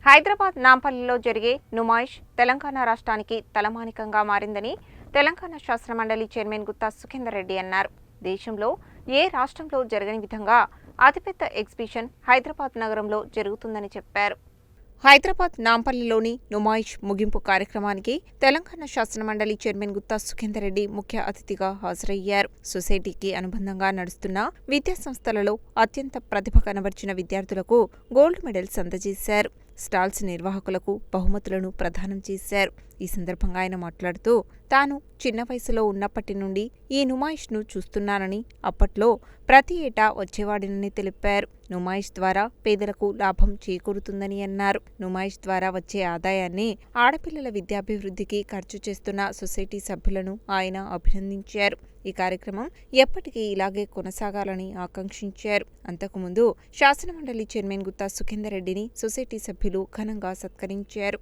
హైదరాబాద్ నాంపల్లిలో జరిగే నుమాయిష్ తెలంగాణ రాష్ట్రానికి తలమానికంగా మారిందని తెలంగాణ శాసనమండలి చైర్మన్ గుత్తా సుఖేందర్ రెడ్డి అన్నారు. దేశంలో ఏ రాష్ట్రంలో జరగని విధంగా అతిపెద్ద ఎగ్జిబిషన్ హైదరాబాద్ నగరంలో జరుగుతుందని చెప్పారు. హైదరాబాద్ నాంపల్లిలోని నుమాయిష్ ముగింపు కార్యక్రమానికి తెలంగాణ శాసనమండలి చైర్మన్ గుత్తా సుఖేందర్ రెడ్డి ముఖ్య అతిథిగా హాజరయ్యారు. సొసైటీకి అనుబంధంగా నడుస్తున్న విద్యాసంస్థలలో అత్యంత ప్రతిభ కనబర్చిన విద్యార్థులకు గోల్డ్ మెడల్స్ అందజేశారు. స్టాల్స్ నిర్వాహకులకు బహుమతులను ప్రదానం చేశారు. ఈ సందర్భంగా ఆయన మాట్లాడుతూ, తాను చిన్న వయసులో ఉన్నప్పటి నుండి ఈ నుమాయిష్ను చూస్తున్నానని, అప్పట్లో ప్రతి ఏటా వచ్చేవాడినని తెలిపారు. నుమాయిష్ ద్వారా పేదలకు లాభం చేకూరుతుందని అన్నారు. నుమాయిష్ ద్వారా వచ్చే ఆదాయాన్ని ఆడపిల్లల విద్యాభివృద్ధికి ఖర్చు చేస్తున్న సొసైటీ సభ్యులను ఆయన అభినందించారు. ఈ కార్యక్రమం ఎప్పటికీ ఇలాగే కొనసాగాలని ఆకాంక్షించారు. అంతకుముందు శాసనమండలి చైర్మన్ గుత్తా సుఖేందర్ రెడ్డిని సొసైటీ సభ్యులు ఘనంగా సత్కరించారు.